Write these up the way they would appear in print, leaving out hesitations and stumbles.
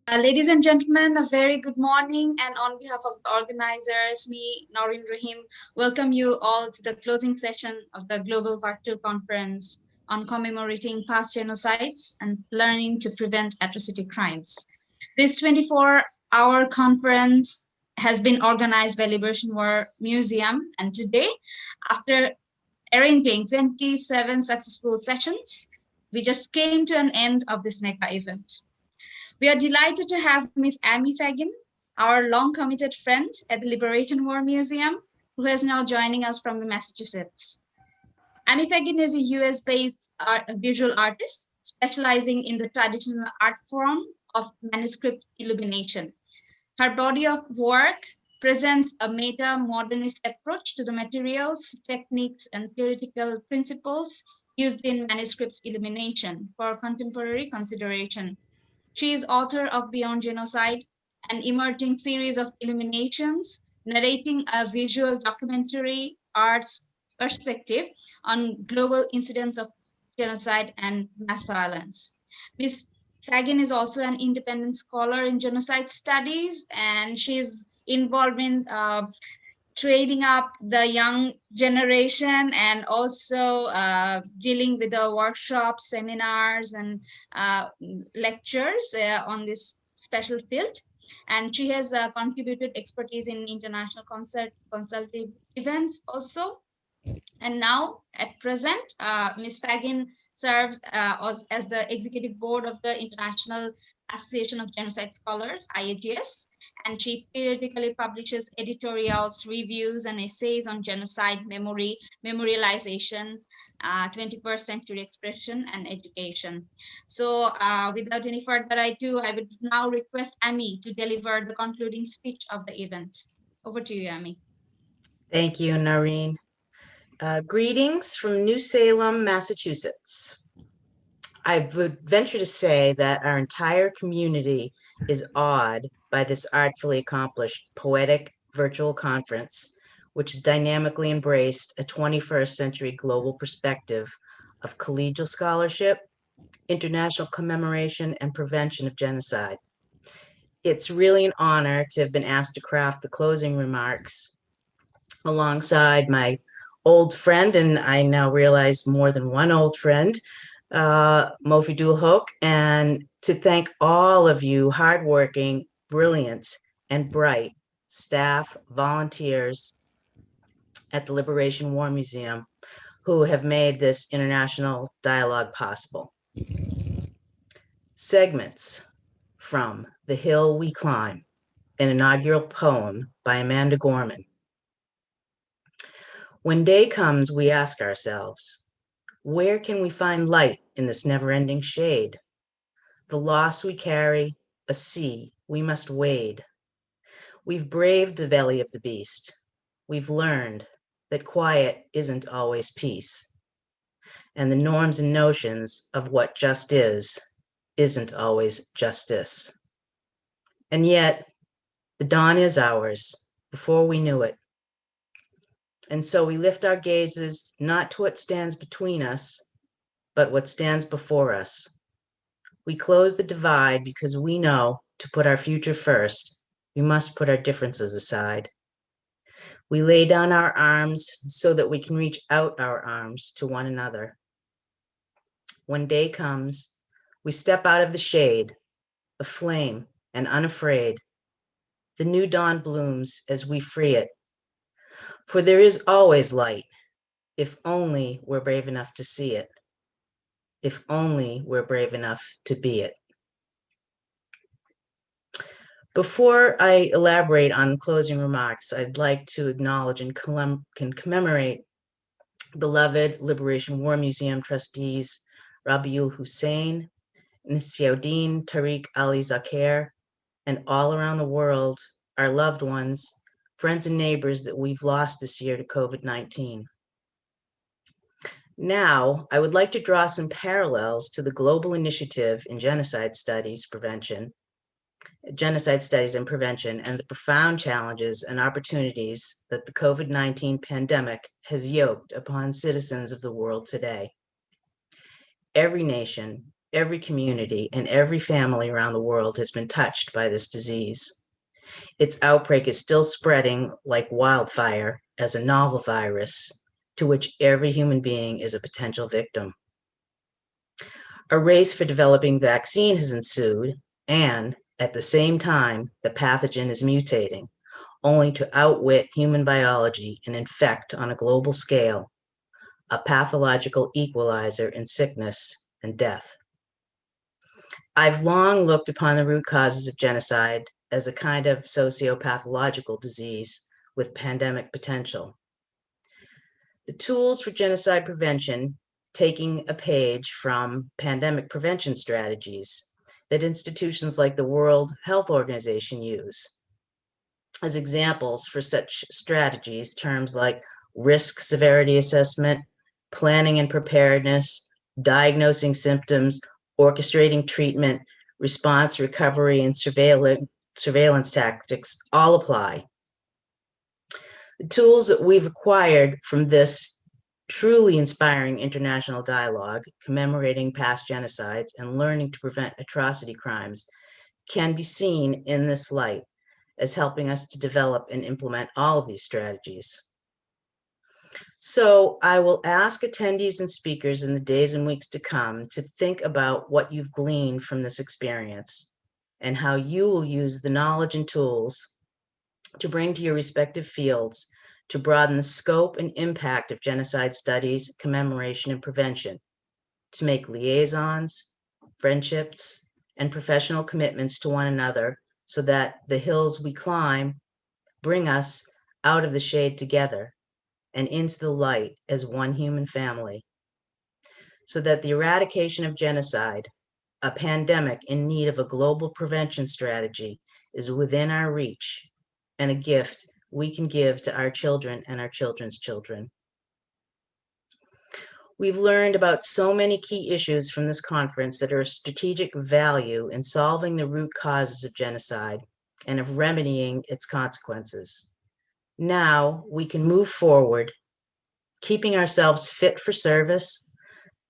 Ladies and gentlemen, a very good morning. And on behalf of the organizers, me, Noreen Rahim, welcome you all to the closing session of the Global Virtual Conference on commemorating past genocides and learning to prevent atrocity crimes. This 24-hour conference has been organized by Liberation War Museum. And today, after arranging 27 successful sessions, we just came to an end of this mega event. We are delighted to have Miss Amy Fagin, our long committed friend at the Liberation War Museum, who is now joining us from the Massachusetts. Amy Fagin is a US-based visual artist specializing in the traditional art form of manuscript illumination. Her body of work presents a meta-modernist approach to the materials, techniques, and theoretical principles used in manuscripts illumination for contemporary consideration. She is author of Beyond Genocide, an emerging series of illuminations narrating a visual documentary arts perspective on global incidents of genocide and mass violence. Ms. Fagin is also an independent scholar in genocide studies, and she's involved in training up the young generation and also dealing with the workshops, seminars, and lectures on this special field. And she has contributed expertise in international consultative events also. And now, at present, Ms. Fagin serves as the executive board of the International Association of Genocide Scholars, IAGS, and she periodically publishes editorials, reviews, and essays on genocide, memory, memorialization, 21st century expression, and education. So without any further ado, I would now request Amy to deliver the concluding speech of the event. Over to you, Amy. Thank you, Noreen. Greetings from New Salem, Massachusetts. I would venture to say that our entire community is awed by this artfully accomplished poetic virtual conference, which has dynamically embraced a 21st century global perspective of collegial scholarship, international commemoration, and prevention of genocide. It's really an honor to have been asked to craft the closing remarks alongside my old friend, and I now realize more than one old friend, Mofi Dulhoek, and to thank all of you hardworking, brilliant, and bright staff, volunteers at the Liberation War Museum who have made this international dialogue possible. Segments from The Hill We Climb, an inaugural poem by Amanda Gorman. When day comes, we ask ourselves, where can we find light in this never-ending shade? The loss we carry, a sea we must wade. We've braved the belly of the beast. We've learned that quiet isn't always peace. And the norms and notions of what just is isn't always justice. And yet, the dawn is ours before we knew it. And so we lift our gazes not to what stands between us, but what stands before us. We close the divide because we know to put our future first, we must put our differences aside. We lay down our arms so that we can reach out our arms to one another. When day comes, we step out of the shade, aflame and unafraid. The new dawn blooms as we free it. For there is always light, if only we're brave enough to see it. If only we're brave enough to be it. Before I elaborate on closing remarks, I'd like to acknowledge and commemorate beloved Liberation War Museum trustees Rabiul Hussein, Nasiruddin Tariq Ali Zakir, and all around the world, our loved ones, friends and neighbors that we've lost this year to COVID-19. Now, I would like to draw some parallels to the global initiative in genocide studies and prevention, and the profound challenges and opportunities that the COVID-19 pandemic has yoked upon citizens of the world today. Every nation, every community, and every family around the world has been touched by this disease. Its outbreak is still spreading like wildfire as a novel virus to which every human being is a potential victim. A race for developing vaccine has ensued, and at the same time, the pathogen is mutating, only to outwit human biology and infect on a global scale, a pathological equalizer in sickness and death. I've long looked upon the root causes of genocide as a kind of sociopathological disease with pandemic potential. The tools for genocide prevention, taking a page from pandemic prevention strategies that institutions like the World Health Organization use. As examples for such strategies, terms like risk severity assessment, planning and preparedness, diagnosing symptoms, orchestrating treatment, response, recovery, and surveillance tactics all apply. The tools that we've acquired from this truly inspiring international dialogue, commemorating past genocides and learning to prevent atrocity crimes, can be seen in this light as helping us to develop and implement all of these strategies. So I will ask attendees and speakers in the days and weeks to come to think about what you've gleaned from this experience and how you will use the knowledge and tools to bring to your respective fields to broaden the scope and impact of genocide studies, commemoration, and prevention, to make liaisons, friendships, and professional commitments to one another so that the hills we climb bring us out of the shade together and into the light as one human family, so that the eradication of genocide, a pandemic in need of a global prevention strategy, is within our reach and a gift we can give to our children and our children's children. We've learned about so many key issues from this conference that are of strategic value in solving the root causes of genocide and of remedying its consequences. Now we can move forward, keeping ourselves fit for service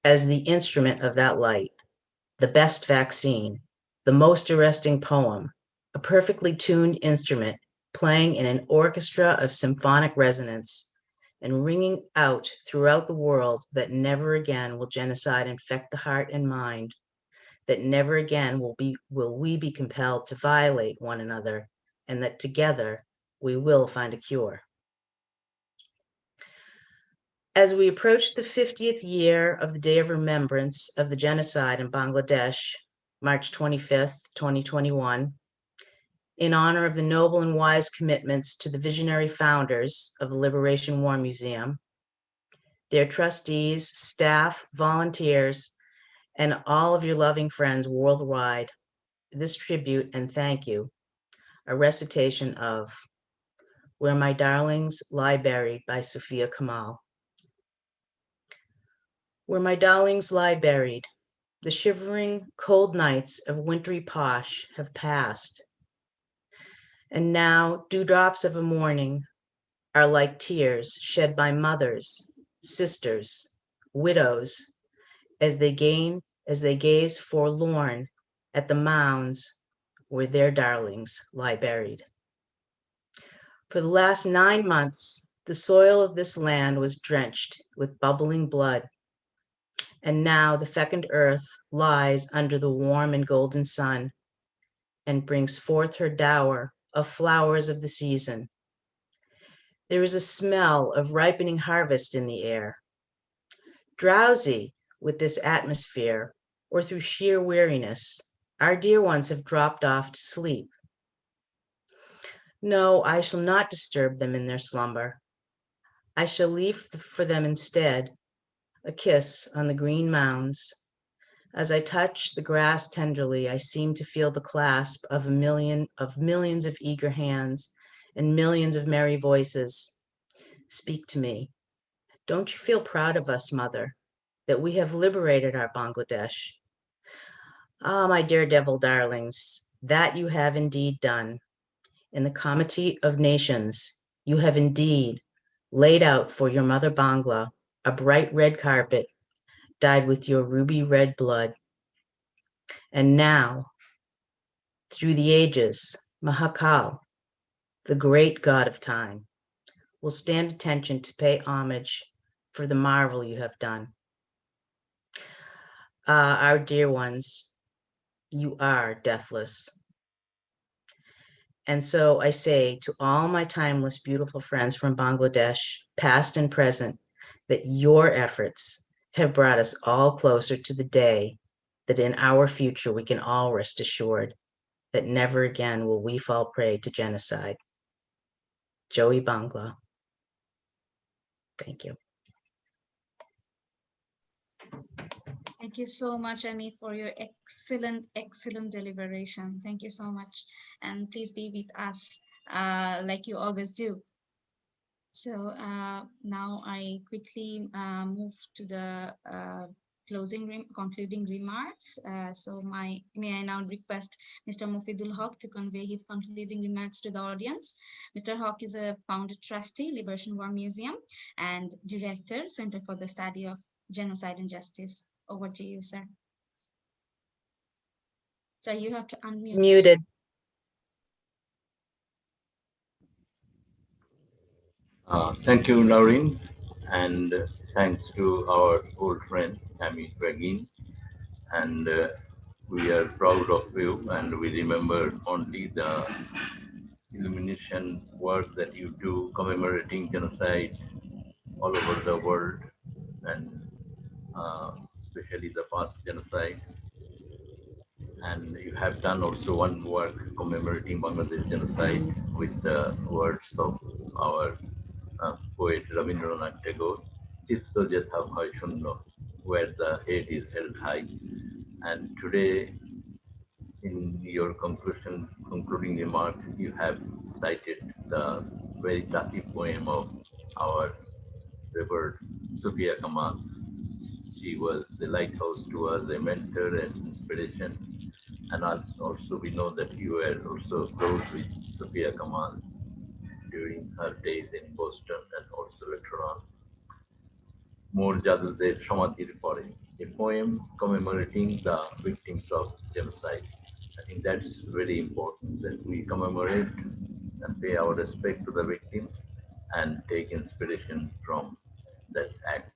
as the instrument of that light, the best vaccine, the most arresting poem, a perfectly tuned instrument playing in an orchestra of symphonic resonance and ringing out throughout the world that never again will genocide infect the heart and mind, that never again will we be compelled to violate one another, and that together we will find a cure. As we approach the 50th year of the Day of Remembrance of the Genocide in Bangladesh, March 25th, 2021, in honor of the noble and wise commitments to the visionary founders of the Liberation War Museum, their trustees, staff, volunteers, and all of your loving friends worldwide, this tribute and thank you, a recitation of Where My Darlings Lie Buried by Sophia Kamal. Where my darlings lie buried, the shivering, cold nights of wintry Posh have passed, and now dewdrops of a morning are like tears shed by mothers, sisters, widows, as they gaze forlorn at the mounds where their darlings lie buried. For the last 9 months, the soil of this land was drenched with bubbling blood, and now the fecund earth lies under the warm and golden sun and brings forth her dower of flowers of the season. There is a smell of ripening harvest in the air. Drowsy with this atmosphere, or through sheer weariness, our dear ones have dropped off to sleep. No, I shall not disturb them in their slumber. I shall leave for them instead a kiss on the green mounds. As I touch the grass tenderly, I seem to feel the clasp of millions of eager hands and millions of merry voices. Speak to me. Don't you feel proud of us, Mother, that we have liberated our Bangladesh? Ah, my daredevil darlings, that you have indeed done. In the Comity of Nations, you have indeed laid out for your mother Bangla a bright red carpet dyed with your ruby red blood. And now, through the ages, Mahakal, the great god of time, will stand attention to pay homage for the marvel you have done. Our dear ones, you are deathless. And so I say to all my timeless, beautiful friends from Bangladesh, past and present, that your efforts have brought us all closer to the day that in our future we can all rest assured that never again will we fall prey to genocide. Joey Bangla. Thank you. Thank you so much, Amy, for your excellent deliberation. Thank you so much. And please be with us like you always do. So now I quickly move to the concluding remarks. So may I now request Mr. Mufidul Haq to convey his concluding remarks to the audience. Mr. Haq is a founder trustee, Liberation War Museum, and director, Center for the Study of Genocide and Justice. Over to you, sir. Sir, you have to unmute. Muted. Thank you, Noreen, and thanks to our old friend, Amy Fagin. And we are proud of you, and we remember only the illumination work that you do commemorating genocide all over the world, and especially the past genocide. And you have done also one work commemorating Bangladesh genocide with the words of our poet Rabindranath Tagore, Chitta Jetha Bhai Shunno, where the head is held high. And today, in your concluding remark, you have cited the very touchy poem of our revered Sophia Kamal. She was a lighthouse to us, a mentor and inspiration. And also we know that you were also close with Sophia Kamal during her days in Boston and also later on. More জাদুদের সমাধির পরে, a poem commemorating the victims of genocide. I think that's very important that we commemorate and pay our respect to the victims and take inspiration from that act.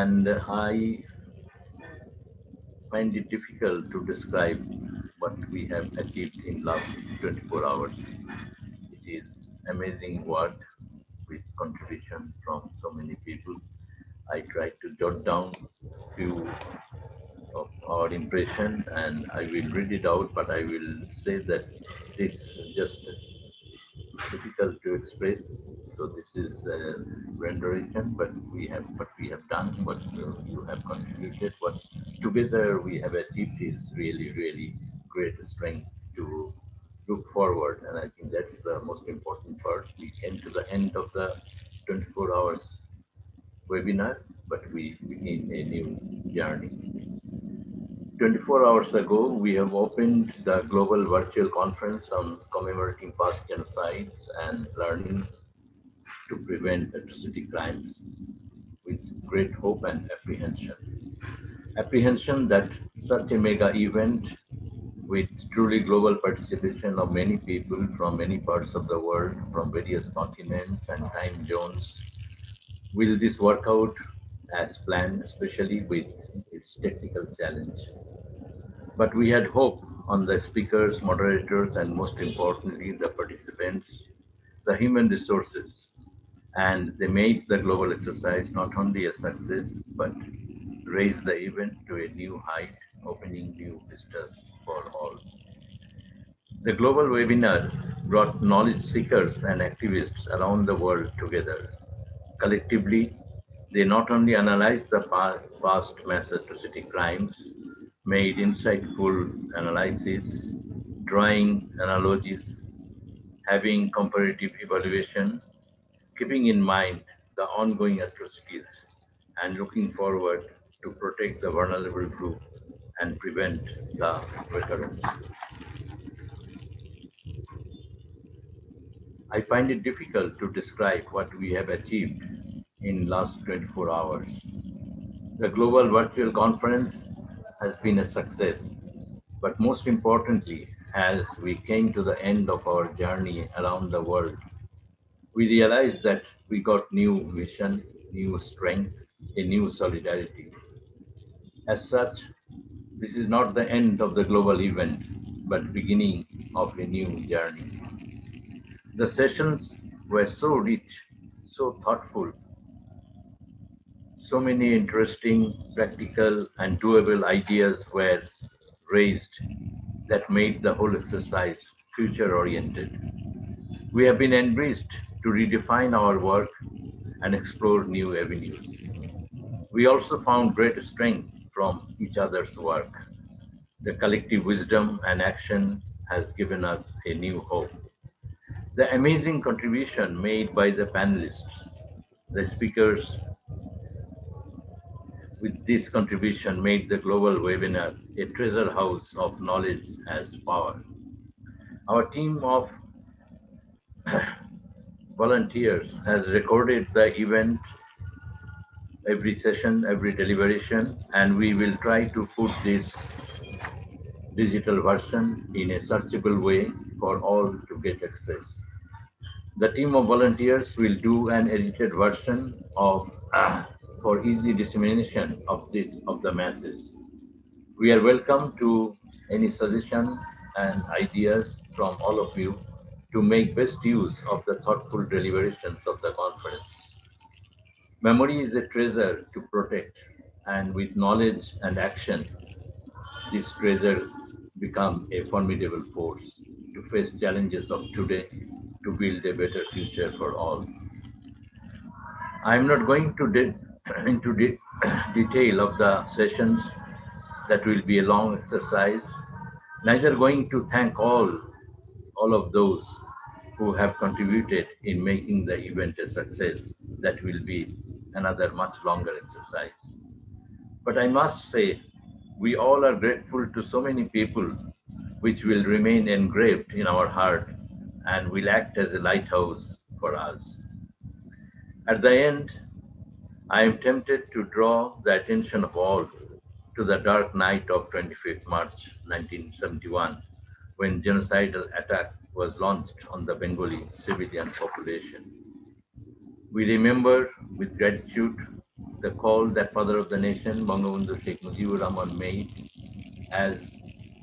And I find it difficult to describe what we have achieved in last 24 hours. It is amazing work with contribution from so many people. I tried to jot down few of our impression and I will read it out, but I will say that it's just difficult to express. So this is a rendition, but we have what we have done, what you have contributed, what together we have achieved is really great strength to look forward. And I think that's the most important part. We came to the end of the 24 hours webinar, but we begin a new journey. 24 hours ago, we have opened the global virtual conference on commemorating past genocides and learning to prevent atrocity crimes with great hope and apprehension. Apprehension that such a mega event with truly global participation of many people from many parts of the world, from various continents and time zones, will this work out as planned, especially with its technical challenge? But we had hope on the speakers, moderators, and most importantly, the participants, the human resources. And they made the global exercise not only a success, but raised the event to a new height, opening new vistas for all. The global webinar brought knowledge seekers and activists around the world together. Collectively, they not only analyzed the past mass atrocity crimes, made insightful analysis, drawing analogies, having comparative evaluation, keeping in mind the ongoing atrocities, and looking forward to protect the vulnerable group and prevent the recurrence. I find it difficult to describe what we have achieved in last 24 hours. The global virtual conference has been a success, but most importantly, as we came to the end of our journey around the world, we realized that we got new vision, new strength, a new solidarity. As such, this is not the end of the global event, but beginning of a new journey. The sessions were so rich, so thoughtful, so many interesting, practical, and doable ideas were raised that made the whole exercise future oriented. We have been encouraged to redefine our work and explore new avenues. We also found great strength from each other's work. The collective wisdom and action has given us a new hope. The amazing contribution made by the panelists, the speakers with this contribution made the global webinar a treasure house of knowledge as power. Our team of volunteers has recorded the event, every session, every deliberation, and we will try to put this digital version in a searchable way for all to get access. The team of volunteers will do an edited version of for easy dissemination of this of the masses. We are welcome to any suggestion and ideas from all of you to make best use of the thoughtful deliberations of the conference. Memory is a treasure to protect, and with knowledge and action, this treasure become a formidable force to face challenges of today to build a better future for all. I am not going to into detail of the sessions that will be a long exercise, neither going to thank all of those who have contributed in making the event a success. That will be another much longer exercise. But I must say, we all are grateful to so many people, which will remain engraved in our heart and will act as a lighthouse for us. At the end, I am tempted to draw the attention of all to the dark night of 25th March 1971, when genocidal attack was launched on the Bengali civilian population. We remember with gratitude the call that Father of the Nation, Bangabandhu Sheikh Mujibur Rahman, made as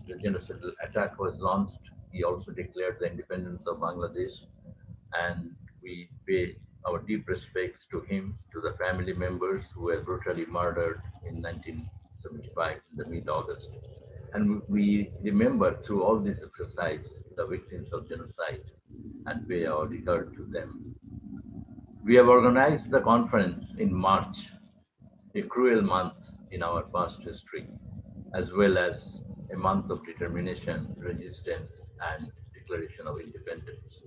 the genocidal attack was launched. He also declared the independence of Bangladesh, and we pay our deep respects to him, to the family members who were brutally murdered in 1975 in the mid-August. And we remember through all this exercise the victims of genocide and pay our regard to them. We have organized the conference in March, a cruel month in our past history, as well as a month of determination, resistance, and declaration of independence.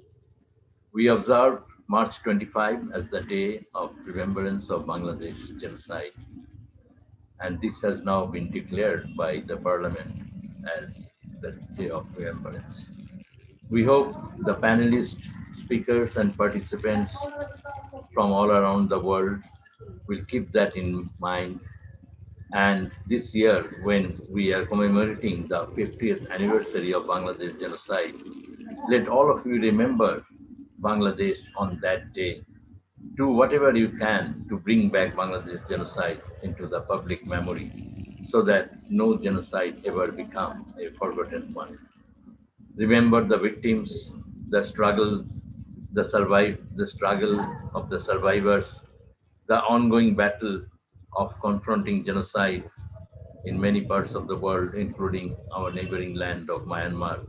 We observe March 25 as the day of remembrance of Bangladesh genocide, and this has now been declared by the parliament as the day of remembrance. We hope the panelists, speakers, and participants from all around the world will keep that in mind. And this year, when we are commemorating the 50th anniversary of Bangladesh genocide, let all of you remember Bangladesh on that day. Do whatever you can to bring back Bangladesh genocide into the public memory so that no genocide ever become a forgotten one. Remember the victims, the struggle, the struggle of the survivors, the ongoing battle of confronting genocide in many parts of the world, including our neighboring land of Myanmar.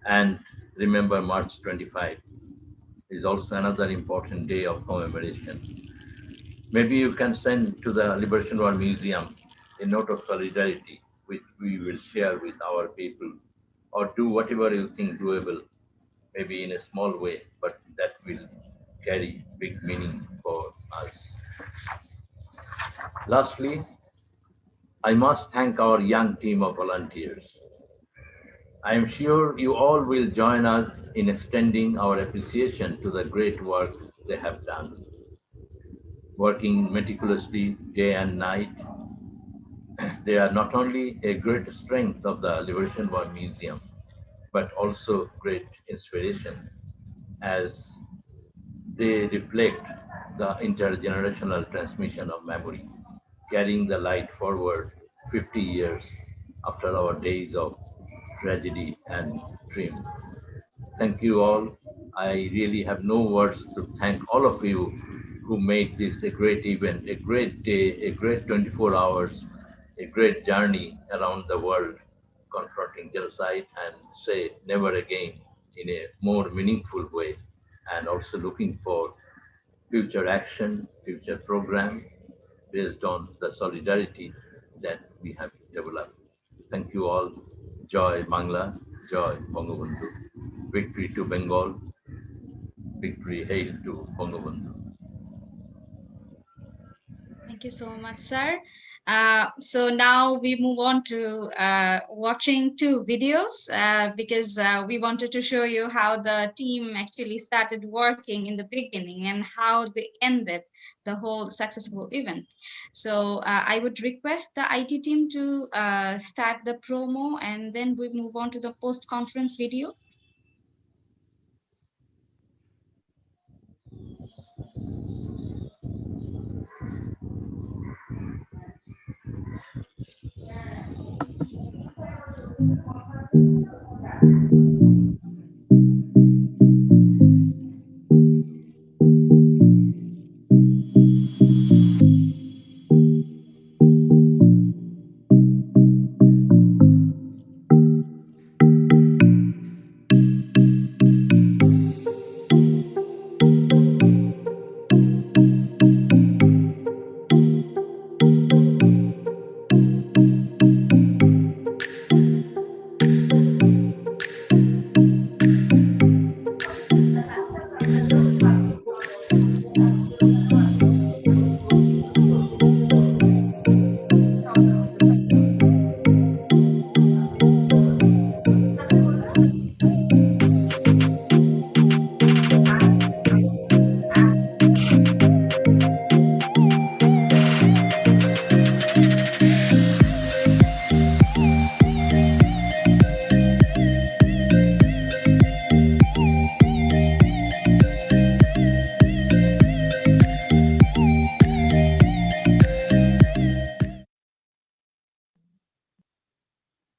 And remember, March 25 is also another important day of commemoration. Maybe you can send to the Liberation War Museum a note of solidarity, which we will share with our people, or do whatever you think doable, maybe in a small way, but that will carry big meaning for us. Lastly, I must thank our young team of volunteers. I am sure you all will join us in extending our appreciation to the great work they have done. working meticulously day and night. They are not only a great strength of the Liberation War Museum, but also great inspiration as they reflect the intergenerational transmission of memory, carrying the light forward 50 years after our days of tragedy and dream. Thank you all. I really have no words to thank all of you who made this a great event, a great day, a great 24 hours, a great journey around the world, confronting genocide and say never again in a more meaningful way, and also looking for future action, future program based on the solidarity that we have developed. Thank you all. Joy Bangla, Joy Bangabandhu. Victory to Bengal, victory hail to Bangabandhu. Thank you so much, sir. So now we move on to watching two videos because we wanted to show you how the team actually started working in the beginning and how they ended the whole successful event. So I would request the IT team to start the promo, and then we move on to the post-conference video.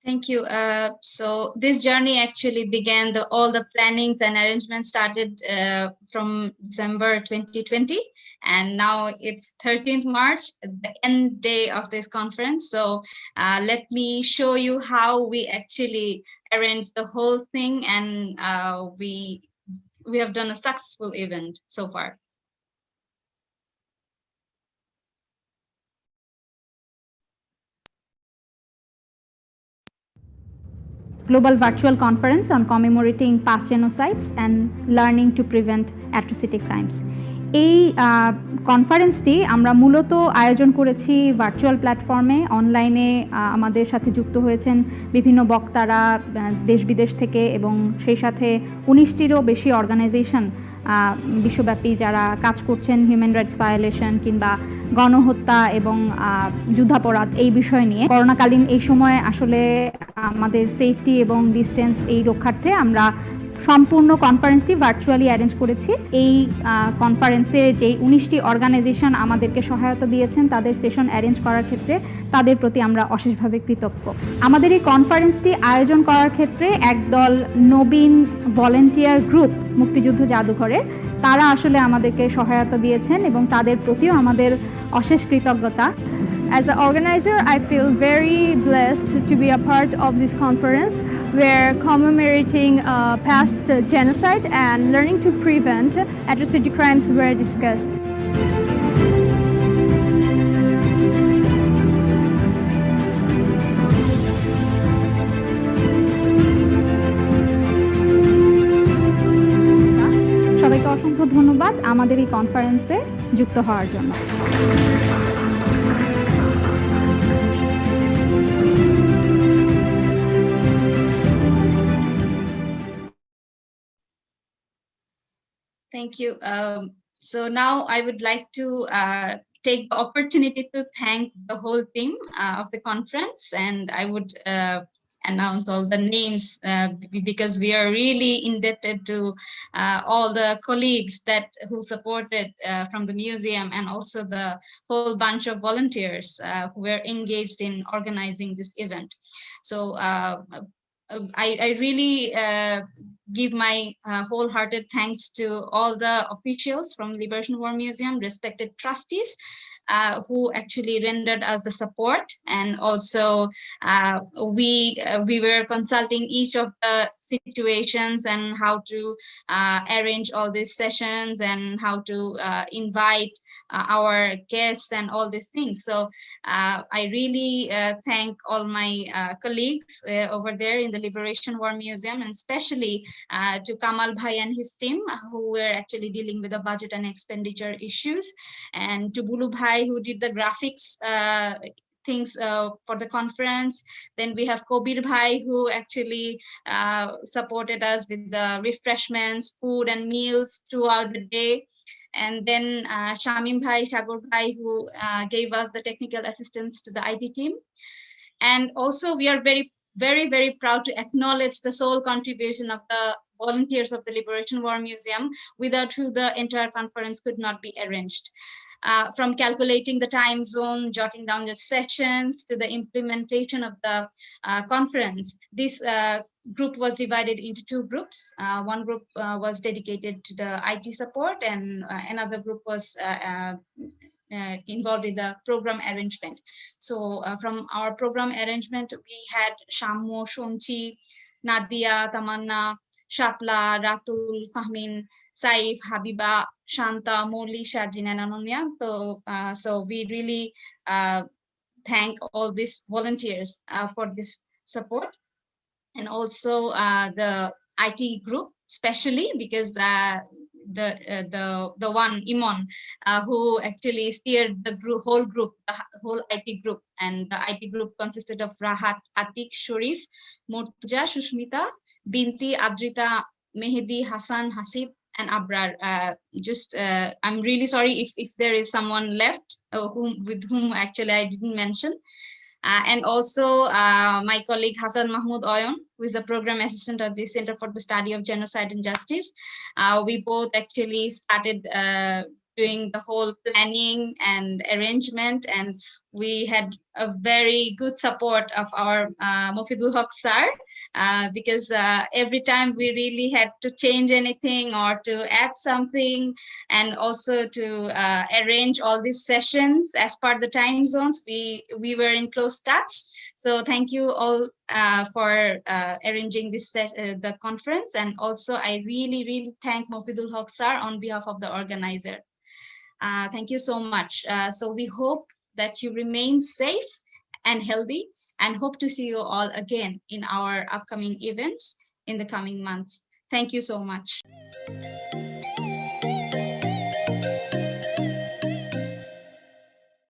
Thank you. So this journey actually began, all the plannings and arrangements started from December 2020, and now it's 13th March, the end day of this conference. So let me show you how we actually arranged the whole thing, and we have done a successful event so far. Global Virtual Conference on Commemorating Past Genocides and Learning to Prevent Atrocity Crimes. এই কনফারেন্সটি আমরা মূলত আয়োজন করেছি virtual প্ল্যাটফর্মে, অনলাইনে আমাদের সাথে যুক্ত হয়েছেন বিভিন্ন বক্তারা দেশ বিদেশ থেকে, এবং সেই সাথে 19টিরও বেশি অর্গানাইজেশন বিশ্বব্যাপী যারা কাজ করছেন হিউম্যান রাইটস ভায়োলেশন কিংবা গণহত্যা এবং যুদ্ধাপরাধ এই বিষয় নিয়ে। করোনাকালীন এই সময় আসলে আমাদের সেফটি এবং ডিস্টেন্স এই রক্ষার্থে আমরা সম্পূর্ণ কনফারেন্সটি ভার্চুয়ালি অ্যারেঞ্জ করেছি। এই কনফারেন্সে যেই 19টি অর্গানাইজেশন আমাদেরকে সহায়তা দিয়েছেন তাদের সেশন অ্যারেঞ্জ করার ক্ষেত্রে তাদের প্রতি আমরা অশেষভাবে কৃতজ্ঞ। আমাদের এই কনফারেন্সটি আয়োজন করার ক্ষেত্রে একদল নবীন ভলেন্টিয়ার গ্রুপ মুক্তিযুদ্ধ জাদুঘরের, তারা আসলে আমাদেরকে সহায়তা দিয়েছেন এবং তাদের প্রতিও আমাদের অশেষ কৃতজ্ঞতা। As an organizer, I feel very blessed to be a part of this conference where commemorating past genocide and learning to prevent atrocity crimes were discussed. সবাইকে অসংখ্য ধন্যবাদ আমাদের এই কনফারেন্সে যুক্ত হওয়ার জন্য। Thank you. So now I would like to take the opportunity to thank the whole team of the conference, and I would announce all the names because we are really indebted to all the colleagues that who supported from the museum, and also the whole bunch of volunteers who were engaged in organizing this event. So I really give my wholehearted thanks to all the officials from Liberation War Museum, respected trustees, who actually rendered us the support, and also we were consulting each of the situations and how to arrange all these sessions and how to invite our guests and all these things. So I really thank all my colleagues over there in the Liberation War Museum, and especially to Kamal Bhai and his team, who were actually dealing with the budget and expenditure issues, and to Bulu Bhai, who did the graphics things for the conference. Then we have Kobir Bhai, who actually supported us with the refreshments, food and meals throughout the day. And then Shamim Bhai, Tagore Bhai, who gave us the technical assistance to the IT team. And also we are very proud to acknowledge the sole contribution of the volunteers of the Liberation War Museum, without who the entire conference could not be arranged. From calculating the time zone, jotting down the sessions, to the implementation of the conference, this group was divided into two groups. One group was dedicated to the IT support, and another group was involved in the program arrangement. So from our program arrangement, we had Shammo, Shonchi, Nadia, Tamanna, Shapla, Ratul, Fahmin, Saif, Habiba, Shanta, Molly, Sharjin, and Ananya. So we really thank all these volunteers for this support, and also the IT group, especially because the one Imon who actually steered the whole group, the whole IT group, and the IT group consisted of Rahat, Atik, Sharif, Murtuja, Shushmita, Binti, Adrita, Mehdi, Hassan, Hasib, and Abrar. I'm really sorry if there is someone left with whom actually I didn't mention. And also my colleague Hassan Mahmoud Oyon, who is the program assistant at the Center for the Study of Genocide and Justice. We both actually started doing the whole planning and arrangement, and we had a very good support of our Mofidul Haq sir, because every time we really had to change anything or to add something, and also to arrange all these sessions as per the time zones, we were in close touch. So thank you all for arranging this the conference, and also I really thank Mofidul Haq sir on behalf of the organizer. Thank you so much. So we hope that you remain safe and healthy, and hope to see you all again in our upcoming events in the coming months. Thank you so much.